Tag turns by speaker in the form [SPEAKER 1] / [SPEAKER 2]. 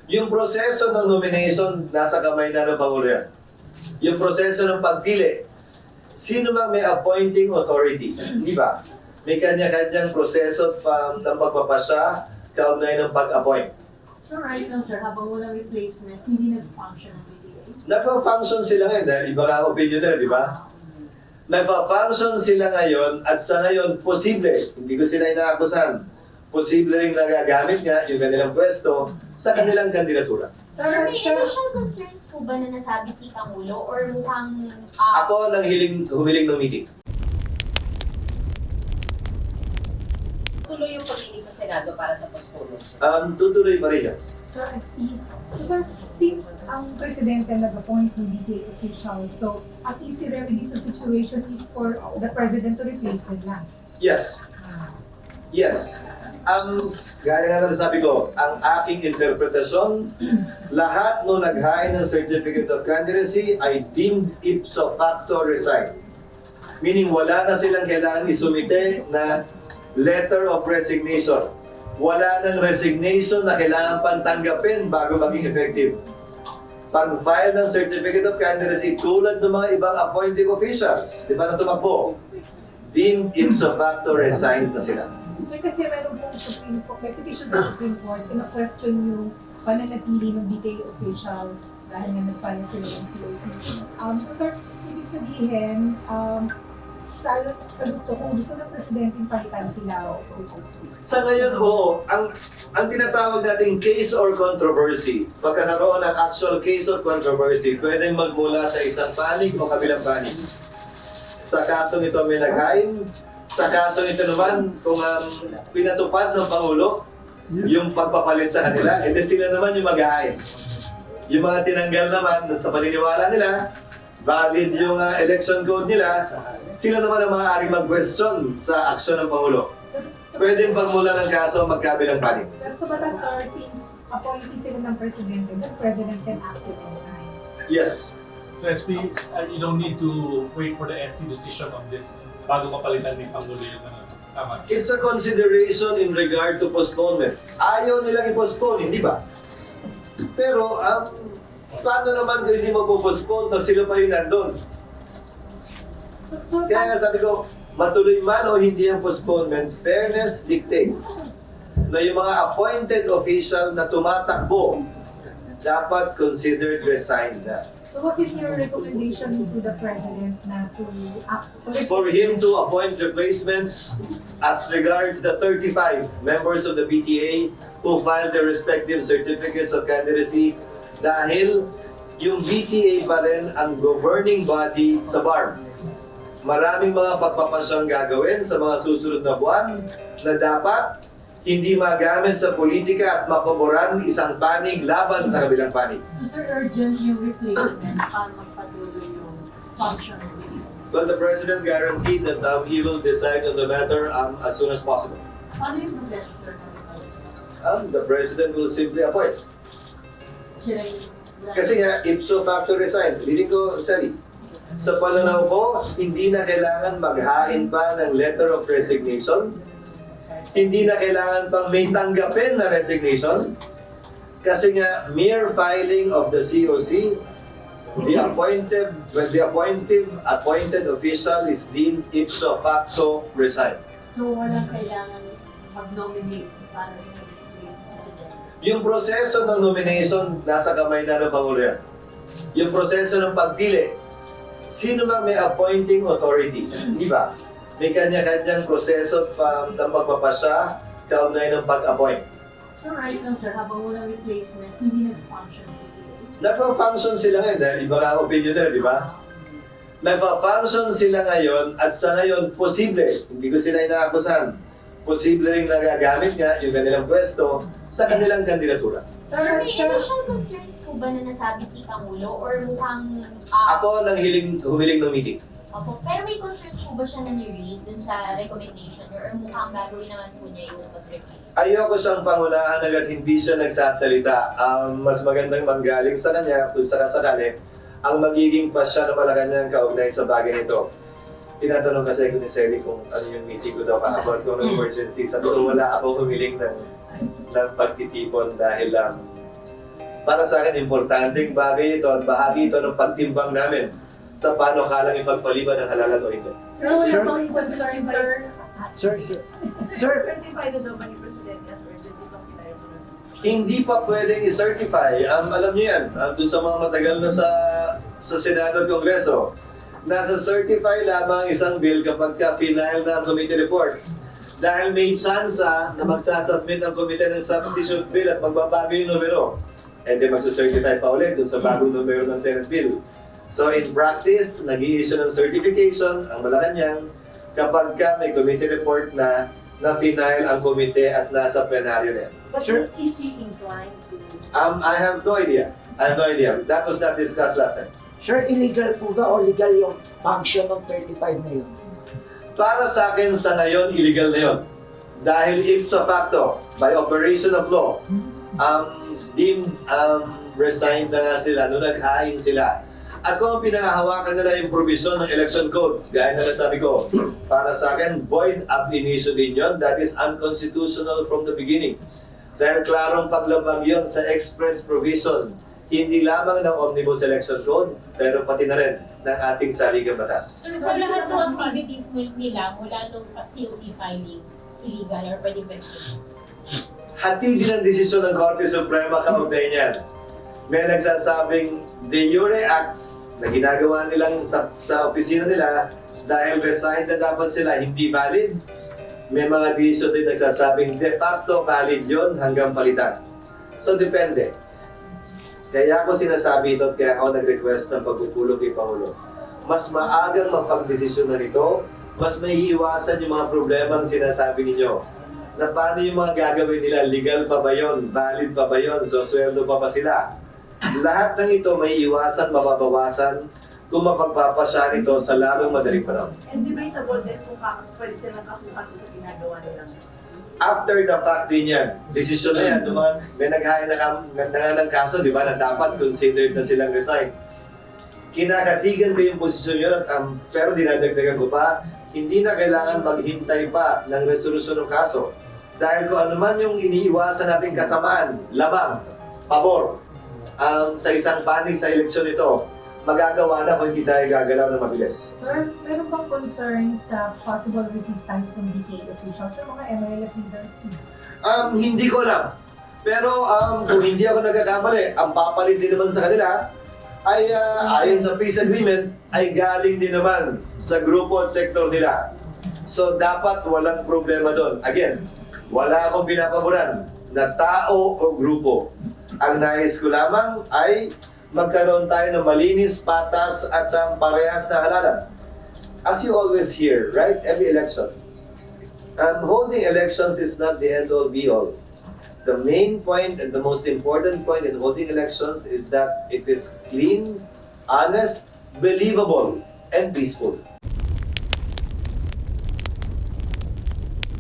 [SPEAKER 1] Yung proseso ng nomination, nasa kamay na ng Pangulo yan. Yung proseso ng pagpili, sino mang may appointing authority, di ba? May kanya-kanyang proseso ng pagpapasya, kaugnay ng pag-appoint.
[SPEAKER 2] So right now, sir, habang walang replacement, hindi nag-function ang PTA?
[SPEAKER 1] Nagpa-function sila ngayon, dahil iba ka opinion nila, di ba? Nagpa-function sila ngayon, at sa ngayon, posible, hindi ko sila inaakusan, posible rin nagagamit nga yung kanilang pwesto sa kanilang kandidatura.
[SPEAKER 3] Sir, may initial concerns po ba na nasabi si Pangulo or mukhang
[SPEAKER 1] Ako nang humiling ng meeting.
[SPEAKER 4] Tuloy yung pagdinig sa Senado para sa postponement.
[SPEAKER 1] Tutuloy pa rin yan.
[SPEAKER 5] Sir, sir, since ang presidente nag-appoint ng BTA officials, so ang easy remedy sa situation is for the president to replace them lang.
[SPEAKER 1] Yes. Yes. Gaya nga sabi ko, ang aking interpretasyon, lahat no naghain ng certificate of candidacy ay deemed ipso facto resign. Meaning wala na silang kailangan isumite na letter of resignation. Wala nang resignation na kailangan pantanggapin bago maging effective. Pag-file ng certificate of candidacy tulad ng mga ibang appointed officials, di ba na tumakbo, deemed ipso facto resigned na sila.
[SPEAKER 5] Sir, kasi meron pong Supreme Court, may petition sa Supreme Court, na-question yung pananatili ng BTA officials dahil nga nag-file sila ng COC. So, sir, ibig sabihin, sa gusto, kung gusto ng presidente palitan sila,
[SPEAKER 1] Sa ngayon, oo. Ang tinatawag nating case or controversy, pagkakaroon ng actual case of controversy, pwedeng magmula sa isang panig o kabilang panig. Sa kasong ito may naghain, sa kasong ito naman, kung pinatupad ng Pangulo yung pagpapalit sa kanila, edi sila naman yung mag-hain. Yung mga tinanggal naman sa paniniwala nila, valid yung election code nila, sila naman ang maaaring mag-question sa aksyon ng Pangulo. Pwedeng pagmula ng kaso magkabilang panig.
[SPEAKER 5] pero sa batas, sir, since appointee sila ng presidente, the president can act at any time.
[SPEAKER 1] Yes.
[SPEAKER 6] So SP, you don't need to wait for the SC decision on this bago mapalitan ni Pangulo yung tama.
[SPEAKER 1] It's a consideration in regard to postponement. Ayaw nilang i-postpone, hindi ba? Pero, paano naman kung hindi mo-postpone na sila pa yung nandun?
[SPEAKER 5] So,
[SPEAKER 1] Kaya nga sabi ko, matuloy man o hindi ang postponement, fairness dictates na yung mga appointed official na tumatakbo dapat considered resigned na.
[SPEAKER 5] so was it your recommendation to the president na to act?
[SPEAKER 1] For him to appoint replacements as regards the 35 members of the PTA who filed their respective certificates of candidacy dahil yung PTA pa rin ang governing body sa BARM. Maraming mga pagpapasyang gagawin sa mga susunod na buwan na dapat hindi magamit sa politika at mapaboran isang panig laban sa kabilang panig.
[SPEAKER 2] So sir, urgent yung replacement para magpatuloy yung function ng PTA.
[SPEAKER 1] Well, the President guaranteed that he will decide on the matter as soon as possible.
[SPEAKER 2] Paano yung proseso, sir, ng replacement?
[SPEAKER 1] The President will simply appoint.
[SPEAKER 2] Sila yung...
[SPEAKER 1] Kasi nga, ipso facto resign. Hindi ko, sorry. Sa pananaw ko, hindi na kailangan maghain pa ng letter of resignation. Hindi na kailangan pang may tanggapin na resignation. Kasi nga, mere filing of the COC, the appointed official is deemed ipso facto resign.
[SPEAKER 2] So walang kailangan mag-nominate para i-replace ng presidente.
[SPEAKER 1] Yung proseso ng nomination, nasa kamay na ng Pangulo yan. Yung proseso ng pagpili, sino mang may appointing authority, di ba? May kanya-kanyang proseso ng pagpapasya, kaugnay ng pag-appoint.
[SPEAKER 2] So right now, sir, habang walang replacement, hindi nag-function ang PTA?
[SPEAKER 1] Nagpa-function sila ngayon, dahil iba ka opinion nila, di ba? Nagpa-function sila ngayon, at sa ngayon, posible, hindi ko sila inaakusan, posible rin nagagamit nga yung kanilang pwesto sa kanilang kandidatura.
[SPEAKER 3] Sir, may initial concerns po ba na nasabi si Pangulo or mukhang
[SPEAKER 1] Ako nang humiling ng meeting.
[SPEAKER 3] Opo, pero may concerns po ba siya na ni-raise dun sa recommendation or mukhang gagawin naman po niya yung mag-replace?
[SPEAKER 1] Ayoko siyang pangunahan agad hindi siya nagsasalita. Mas magandang manggaling sa kanya kung sakasakali ang magiging pasya na Malacanang kaugnay sa bagay nito. Tinatanong kasi ko ni Selly kung ano yung meeting ko daw kahapon kung ano emergency. Sabi ko wala ako humiling ng pagtitipon dahil Para sa akin, importanteng bagay ito at bahagi ito ng pagtimbang namin sa paano kalang ipagpaliban ng halalan o hindi.
[SPEAKER 5] Sir, wala bang concern, sir?
[SPEAKER 7] Sir.
[SPEAKER 8] Certified na daw ba ni Presidente as urgent itong pinayo mo na?
[SPEAKER 1] Hindi pa pwedeng i-certify. Alam niyo yan, dun sa mga matagal na sa Senado at Kongreso, nasa certify lamang isang bill kapag ka-final na ang committee report. Dahil may tsansa na magsasubmit ang komite ng substitution bill at magbabago yung numero. And then magsa-certify pa ulit dun sa bagong numero ng Senate bill. So in practice, nag-i-issue ng certification ang Malacanang kapag ka may committee report na final ang komite at nasa plenaryo na yan.
[SPEAKER 8] But
[SPEAKER 7] Sure.
[SPEAKER 8] is he inclined to...
[SPEAKER 1] I have no idea. That was not discussed last time.
[SPEAKER 7] Sir, illegal po ba o legal yung function ng 35 na yun?
[SPEAKER 1] Para sa akin, sa ngayon, illegal na yun. Dahil ipso facto, by operation of law, deemed resigned na nga sila, nung naghain sila. At kung pinangahawakan nila yung provision ng election code, gaya na nasabi ko, para sa akin, void ab initio din yun. That is unconstitutional from the beginning. Dahil klarong paglabag yun sa express provision, hindi lamang ng Omnibus Election Code, pero pati na rin ng ating saligang batas.
[SPEAKER 3] So, sa lahat ng activities nila mula nung COC filing, illegal or pwede question?
[SPEAKER 1] Hati din ang desisyon ng Korte Suprema kaugnay niyan. May nagsasabing de jure acts na ginagawa nilang sa opisina nila dahil resigned na dapat sila, hindi valid. May mga desisyon din nagsasabing de facto valid yon hanggang palitan. So depende. Kaya ako sinasabi ito at kaya ako nag-request ng pagpupulong kay Pangulo. Mas maagang mapag-desisyon na nito, mas may iiwasan yung mga problemang sinasabi ninyo. Na paano yung mga gagawin nila, legal pa ba yun, valid pa ba yun, so sweldo pa ba sila? Lahat ng ito may iwasan, mababawasan kung mapagpapasya nito sa lalong madaling panahon.
[SPEAKER 8] And debatable din kung pwede silang kasuhan sa ginagawa nilang.
[SPEAKER 1] After the fact din yan, desisyon na yan, naman, may naghain na ng kaso, di ba, na dapat considered na silang resign. Kinakatigan ko yung posisyon yun, at, pero dinadagdagan ko pa, hindi na kailangan maghintay pa ng resolusyon ng kaso. Dahil kung ano man yung iniiwasan nating kasamaan, lamang, pabor, sa isang panig sa eleksyon ito, magagawa na kung hindi tayo gagalaw na mabilis.
[SPEAKER 5] Sir, meron bang concern sa possible resistance ng DK officials sa mga MLF leaders?
[SPEAKER 1] Hindi ko alam. Pero kung hindi ako nagkakamali, ang papalit din naman sa kanila ay ayon sa peace agreement ay galing din naman sa grupo at sektor nila. So dapat walang problema doon. Again, wala akong pinapaboran na tao o grupo. Ang nais ko lamang ay magkaroon tayo ng malinis, patas at parehas na halalan. As you always hear, right? Every election. Holding elections is not the end-all be-all. The main point and the most important point in holding elections is that it is clean, honest, believable, and peaceful.